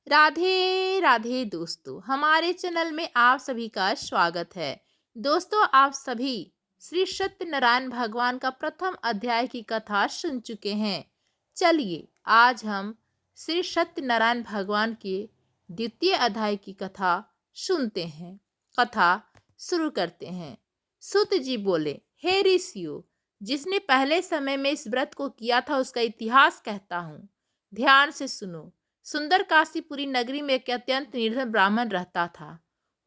राधे राधे दोस्तों, हमारे चैनल में आप सभी का स्वागत है। दोस्तों, आप सभी श्री सत्यनारायण भगवान का प्रथम अध्याय की कथा सुन चुके हैं। चलिए आज हम श्री सत्यनारायण भगवान के द्वितीय अध्याय की कथा सुनते हैं। कथा शुरू करते हैं। सूत जी बोले, हे ऋषियों, जिसने पहले समय में इस व्रत को किया था उसका इतिहास कहता हूँ, ध्यान से सुनो। सुंदर काशीपुरी नगरी में एक अत्यंत निर्धन ब्राह्मण रहता था।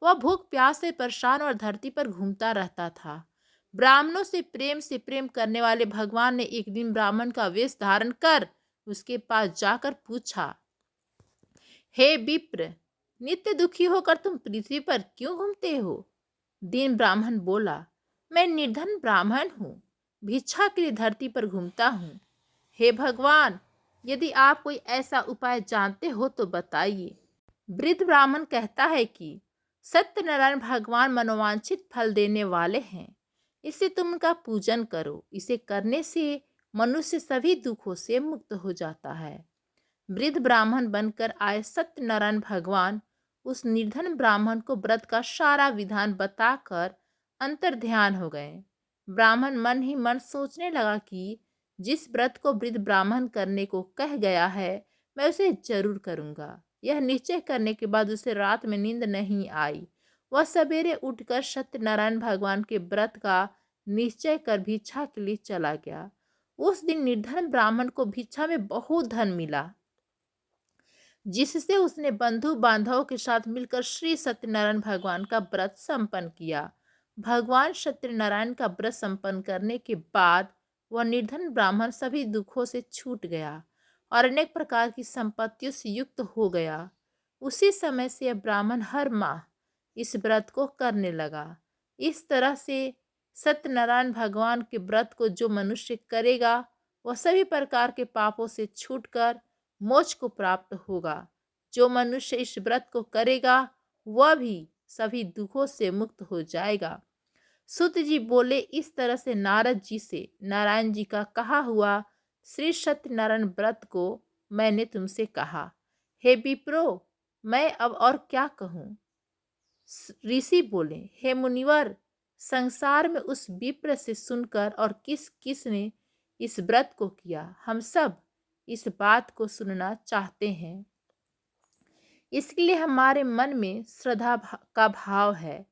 वह भूख प्यास से परेशान और धरती पर घूमता रहता था। ब्राह्मणों से प्रेम करने वाले भगवान ने एक दिन ब्राह्मण का वेश धारण कर उसके पास जाकर पूछा, हे विप्र, नित्य दुखी होकर तुम पृथ्वी पर क्यों घूमते हो? दीन ब्राह्मण बोला, मैं निर्धन ब्राह्मण हूँ, भिक्षा के लिए धरती पर घूमता हूँ। हे भगवान, यदि आप कोई ऐसा उपाय जानते हो तो बताइए। वृद्ध ब्राह्मण कहता है कि सत्यनारायण भगवान मनोवांछित फल देने वाले हैं, इससे तुम उनका पूजन करो। इसे करने से मनुष्य सभी दुखों से मुक्त हो जाता है। वृद्ध ब्राह्मण बनकर आए सत्यनारायण भगवान उस निर्धन ब्राह्मण को व्रत का सारा विधान बताकर अंतर ध्यान हो गए। ब्राह्मण मन ही मन सोचने लगा कि जिस व्रत को वृद्ध ब्राह्मण करने को कह गया है, मैं उसे जरूर करूंगा। यह निश्चय करने के बाद उसे रात में नींद नहीं आई। वह सवेरे उठकर सत्यनारायण भगवान के व्रत का निश्चय कर भिक्षा के लिए चला गया। उस दिन निर्धन ब्राह्मण को भिक्षा में बहुत धन मिला, जिससे उसने बंधु बांधवों के साथ मिलकर श्री सत्यनारायण भगवान का व्रत संपन्न किया। भगवान सत्यनारायण का व्रत संपन्न करने के बाद वह निर्धन ब्राह्मण सभी दुखों से छूट गया और अनेक प्रकार की संपत्तियों से युक्त हो गया। उसी समय से यह ब्राह्मण हर माह इस व्रत को करने लगा। इस तरह से सत्यनारायण भगवान के व्रत को जो मनुष्य करेगा, वह सभी प्रकार के पापों से छूटकर मोक्ष को प्राप्त होगा। जो मनुष्य इस व्रत को करेगा, वह भी सभी दुखों से मुक्त हो जाएगा। सूत जी बोले, इस तरह से नारद जी से नारायण जी का कहा हुआ श्री सत्यनारायण व्रत को मैंने तुमसे कहा। हे विप्रो, मैं अब और क्या कहूँ? ऋषि बोले, हे मुनिवर, संसार में उस विप्र से सुनकर और किस किस ने इस व्रत को किया, हम सब इस बात को सुनना चाहते हैं। इसके लिए हमारे मन में का भाव है।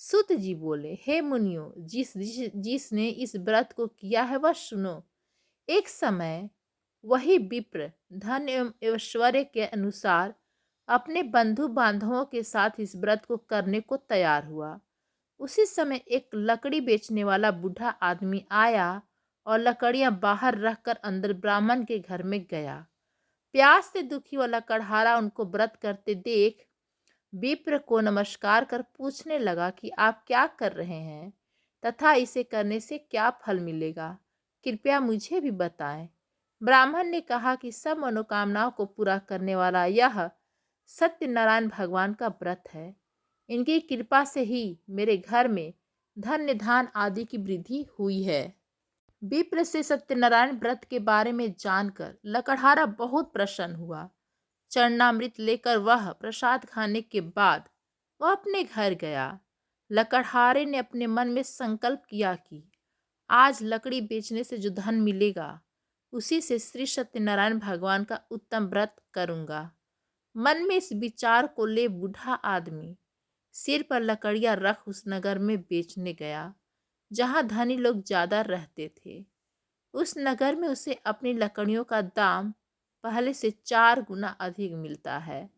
सूत जी बोले, हे मुनियों, जिसने इस व्रत को किया है वह सुनो। एक समय वही विप्र धन एवं ऐश्वर्य के अनुसार अपने बंधु बांधवों के साथ इस व्रत को करने को तैयार हुआ। उसी समय एक लकड़ी बेचने वाला बूढ़ा आदमी आया और लकड़ियां बाहर रखकर अंदर ब्राह्मण के घर में गया। प्यास से दुखी वाला कढ़ारा उनको व्रत करते देख विप्र को नमस्कार कर पूछने लगा कि आप क्या कर रहे हैं तथा इसे करने से क्या फल मिलेगा, कृपया मुझे भी बताएं। ब्राह्मण ने कहा कि सब मनोकामनाओं को पूरा करने वाला यह सत्यनारायण भगवान का व्रत है। इनकी कृपा से ही मेरे घर में धन्य धान आदि की वृद्धि हुई है। विप्र से सत्यनारायण व्रत के बारे में जानकर लकड़हारा बहुत प्रसन्न हुआ। चरणामृत लेकर वह प्रसाद खाने के बाद वह अपने घर गया। लकड़हारे ने अपने मन में संकल्प किया कि आज लकड़ी बेचने से जो धन मिलेगा, उसी से श्री सत्यनारायण भगवान का उत्तम व्रत करूंगा। मन में इस विचार को ले बूढ़ा आदमी सिर पर लकड़ियां रख उस नगर में बेचने गया जहां धनी लोग ज्यादा रहते थे। उस नगर में उसे अपनी लकड़ियों का दाम पहले से 4 गुना अधिक मिलता है।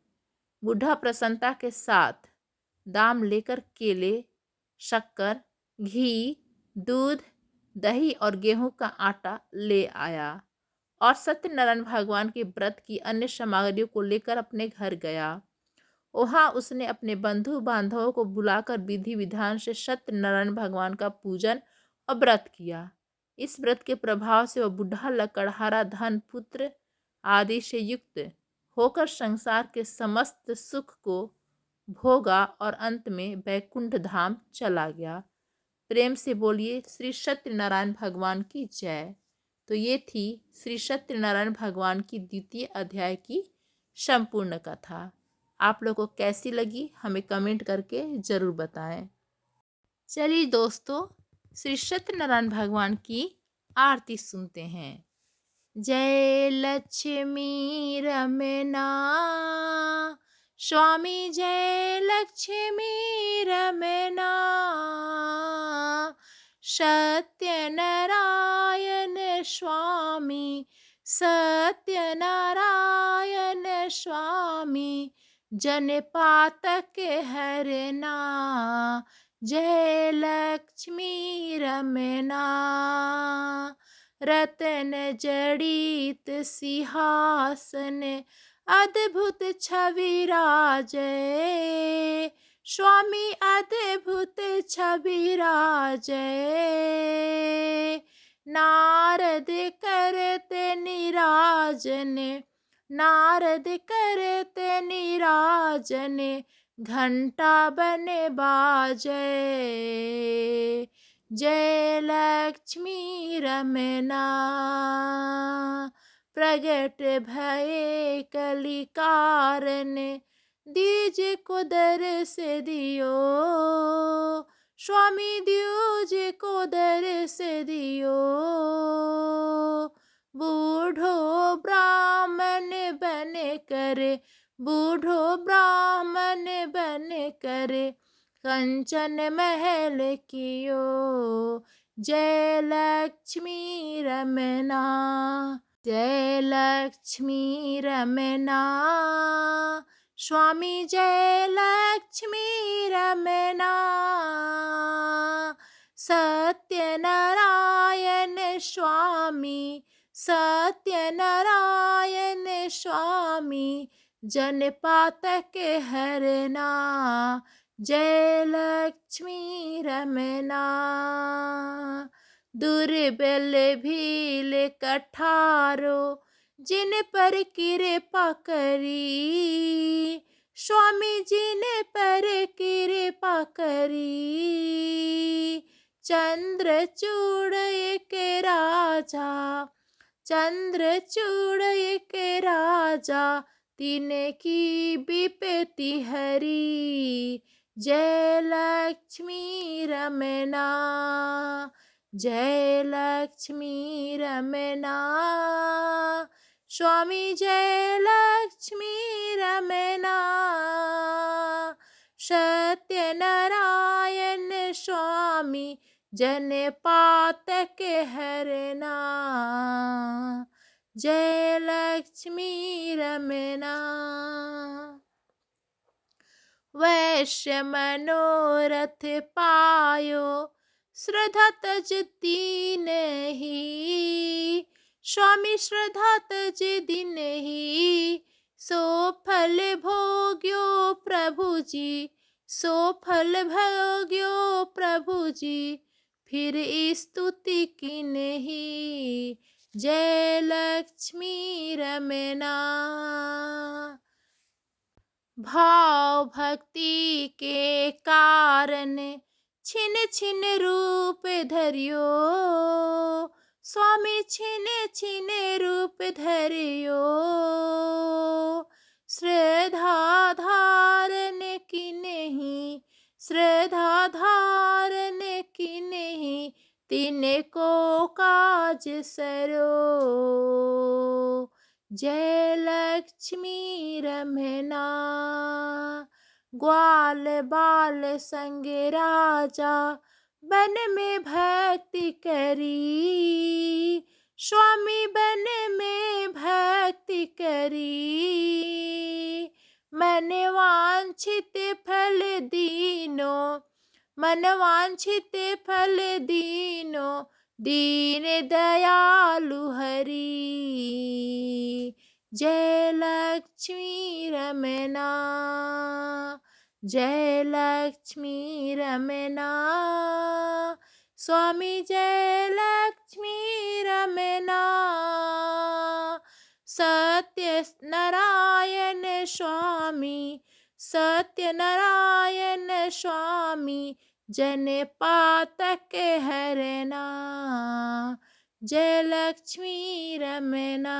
बूढ़ा प्रसन्नता के साथ दाम लेकर केले, शक्कर, घी, दूध, दही और गेहूं का आटा ले आया और सत्यनारायण भगवान के व्रत की अन्य सामग्रियों को लेकर अपने घर गया। वहां उसने अपने बंधु बांधवों को बुलाकर विधि विधान से सत्यनारायण भगवान का पूजन और व्रत किया। इस व्रत के प्रभाव से वह बूढ़ा लकड़हारा धन पुत्र आदि से युक्त होकर संसार के समस्त सुख को भोगा और अंत में वैकुंठ धाम चला गया। प्रेम से बोलिए श्री सत्यनारायण भगवान की जय। तो ये थी श्री सत्यनारायण भगवान की द्वितीय अध्याय की संपूर्ण कथा। आप लोगों को कैसी लगी हमें कमेंट करके ज़रूर बताएं। चलिए दोस्तों, श्री सत्यनारायण भगवान की आरती सुनते हैं। जय लक्ष्मी रमना स्वामी, जय लक्ष्मी रमना, सत्यनारायण स्वामी, सत्यनारायण स्वामी, जन पातक हरना, जय लक्ष्मी रमना, रतन जड़ित सिंहासन, अद्भुत छवि राजय, स्वामी अद्भुत छवि राजय, नारद करते निराजन, नारद करते निराजन, घंटा बने बाजय, जय लक्ष्मी रमना, प्रगट भये कलि कारण, दीज को दर्श दियो, स्वामी द्यूज को दर्श दियो, बूढ़ो ब्राह्मण बन कर, बूढ़ो ब्राह्मण बन कर, कंचन महल कियो, जय लक्ष्मी रमना, जय लक्ष्मी रमना, स्वामी जय लक्ष्मी रमना, सत्यनारायण स्वामी, सत्यनारायण स्वामी, जन पातक हरना, जय लक्ष्मी रमना, दुर्बल भील कठारो, जिन पर कृपा करी, स्वामी जिन पर कृपा करी, चंद्रचूड़ के राजा, चंद्रचूड़ के राजा, तीन की विपत्ति हरी, जय लक्ष्मी रमना, जय लक्ष्मी रमना, स्वामी जय लक्ष्मी रमना, सत्यनारायण स्वामी, जन पातक हरना, जय लक्ष्मी रमना, वैश्य मनोरथ पायो, श्रद्धा तज दीन ही, स्वामी श्रद्धा तज दिन ही, सो फल भोग्यो प्रभु जी, सो फल भोग्यो प्रभु जी, फिर स्तुति की नहीं, जय लक्ष्मी रमना, भाव भक्ति के कारण, छिन छिन रूप धरियो, स्वामी छिन छिन रूप धरियो, श्रद्धा धारण की नहीं, श्रद्धा धारण की नहीं, तिन को काज सरो, जय लक्ष्मी रमना, ग्वाल बाल संग राजा, बन में भक्ति करी, स्वामी बन में भक्ति करी, मन वांछित फल दीनो, मन वांछित फल दीनो, दीन दयालु हरि, जय लक्ष्मी रमना, जय लक्ष्मी रमना, स्वामी जय लक्ष्मी रमना, सत्यनारायण स्वामी, सत्यनारायण स्वामी, जन पातक हरना, जय लक्ष्मी रमना,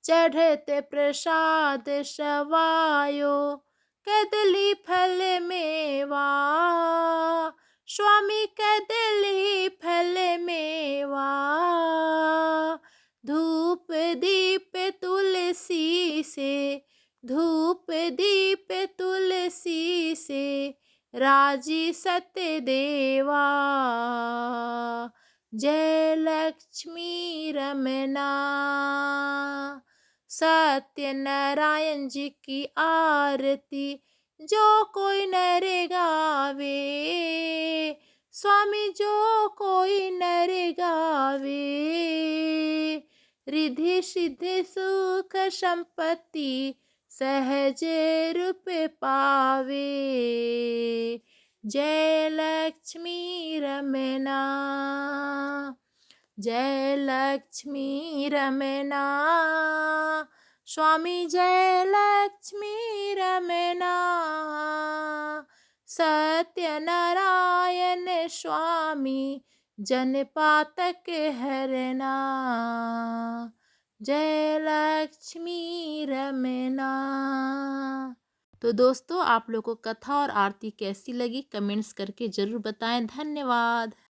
चढ़ते प्रसाद सवायो, कदली फल मेवा, स्वामी कदली फल मेवा। धूप दीप तुलसी से, धूप दीप तुलसी से, राजी सत्य देवा। जय लक्ष्मी रमना, सत्यनारायण जी की आरती जो कोई नर गावे, स्वामी जो कोई नर गावे, रिद्धि सिद्धि सुख संपत्ति सहज रूप पावे। जय लक्ष्मी रमना, जय लक्ष्मी रमना, स्वामी जय लक्ष्मी रमना। सत्यनारायण स्वामी जन पातक हरना, जय लक्ष्मी रमना। तो दोस्तों, आप लोगों को कथा और आरती कैसी लगी कमेंट्स करके ज़रूर बताएं। धन्यवाद।